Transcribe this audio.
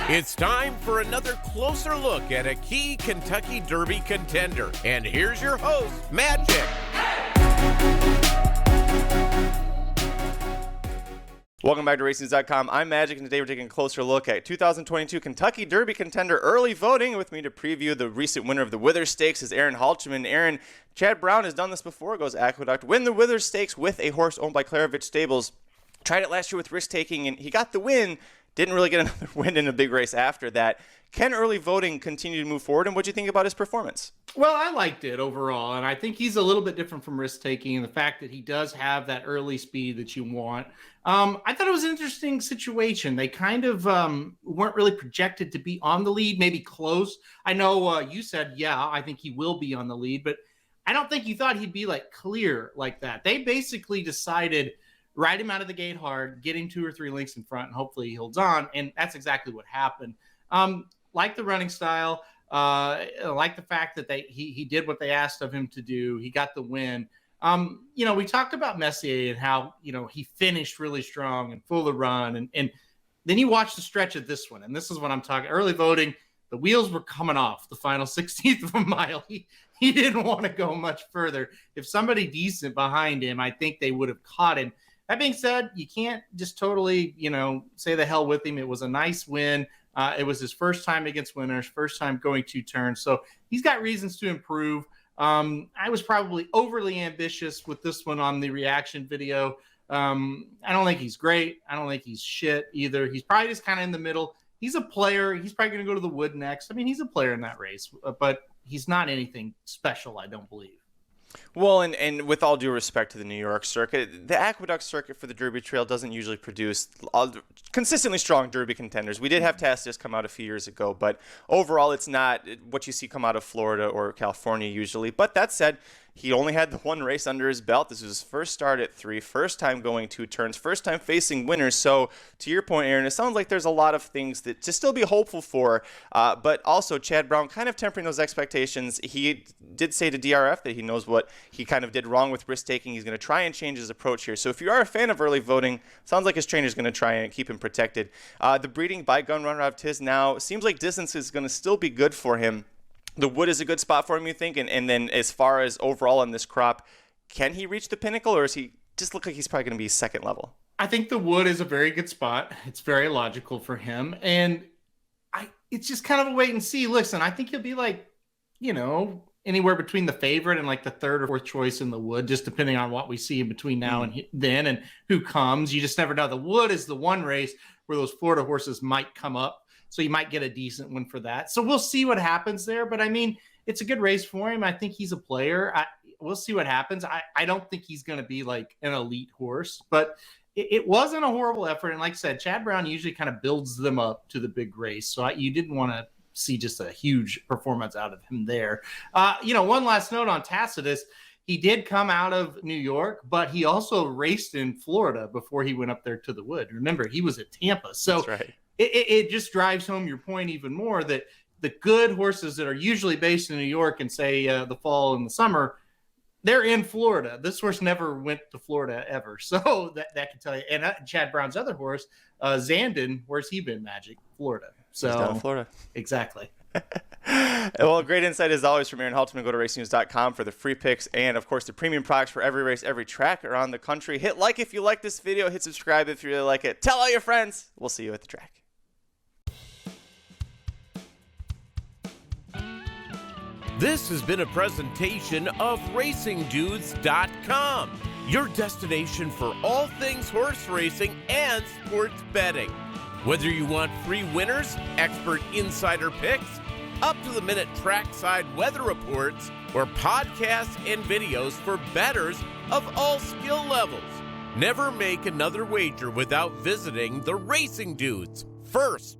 It's time for another closer look at a key Kentucky Derby contender. And here's your host, Magic. Welcome back to Racings.com. I'm Magic, and today we're taking a closer look at 2022 Kentucky Derby contender early voting. With me to preview the recent winner of the Withers Stakes is Aaron Halterman. Aaron, Chad Brown has done this before, goes Aqueduct, win the Withers Stakes with a horse owned by Kalleward Stables. Tried it last year with risk-taking, and he got the win. Didn't really get another win in a big race after that. Can early voting continue to move forward, and what do you think about his performance? Well, I liked it overall, and I think he's a little bit different from risk-taking, and the fact that he does have that early speed that you want. I thought it was an interesting situation. They kind of weren't really projected to be on the lead, maybe close. I know you said, yeah, I think he will be on the lead, but I don't think you thought he'd be like clear like that. They basically decided ride him out of the gate hard, get him 2 or 3 lengths in front, and hopefully he holds on. And that's exactly what happened. Like the running style, like the fact that he did what they asked of him to do. He got the win. We talked about Messier and how, he finished really strong and full of run. And then you watch the stretch of this one. And this is what I'm talking. Early voting, the wheels were coming off the final 16th of a mile. He didn't want to go much further. If somebody decent behind him, I think they would have caught him. That being said, you can't just totally, say the hell with him. It was a nice win. It was his first time against winners, first time going 2 turns. So he's got reasons to improve. I was probably overly ambitious with this one on the reaction video. I don't think he's great. I don't think he's shit either. He's probably just kind of in the middle. He's a player. He's probably going to go to the Wood next. I mean, he's a player in that race, but he's not anything special, I don't believe. Well, and with all due respect to the New York circuit, the Aqueduct circuit for the Derby Trail doesn't usually produce consistently strong Derby contenders. We did have Tacitus come out a few years ago, but overall it's not what you see come out of Florida or California usually. But that said, he only had the 1 race under his belt. This was his first start at 3, first time going 2 turns, first time facing winners. So to your point, Aaron, it sounds like there's a lot of things that to still be hopeful for, but also Chad Brown kind of tempering those expectations. He did say to DRF that he knows what he kind of did wrong with risk-taking. He's going to try and change his approach here. So if you are a fan of early voting, sounds like his trainer's going to try and keep him protected. The breeding by Gun Runner of Tiz now seems like distance is going to still be good for him. The Wood is a good spot for him, you think? And then as far as overall in this crop, can he reach the pinnacle, or is he just look like he's probably going to be second level? I think the Wood is a very good spot. It's very logical for him. And it's just kind of a wait and see. Listen, I think he'll be like, anywhere between the favorite and like the 3rd or 4th choice in the Wood, just depending on what we see in between now and then and who comes. You just never know. The Wood is the one race where those Florida horses might come up. So you might get a decent one for that. So we'll see what happens there. But, I mean, it's a good race for him. I think he's a player. We'll see what happens. I don't think he's going to be like an elite horse. But it wasn't a horrible effort. And like I said, Chad Brown usually kind of builds them up to the big race. So you didn't want to see just a huge performance out of him there. One last note on Tacitus. He did come out of New York, but he also raced in Florida before he went up there to the Wood. Remember, he was at Tampa. So that's right. It just drives home your point even more that the good horses that are usually based in New York and say the fall and the summer, they're in Florida. This horse never went to Florida ever. So that can tell you. And Chad Brown's other horse, Zandon, where's he been, Magic? Florida. So he's down in Florida. Exactly. Well, great insight as always from Aaron Halterman. Go to racingnews.com for the free picks and, of course, the premium products for every race, every track around the country. Hit like if you like this video. Hit subscribe if you really like it. Tell all your friends. We'll see you at the track. This has been a presentation of RacingDudes.com, your destination for all things horse racing and sports betting. Whether you want free winners, expert insider picks, up-to-the-minute trackside weather reports, or podcasts and videos for bettors of all skill levels, never make another wager without visiting the Racing Dudes. First,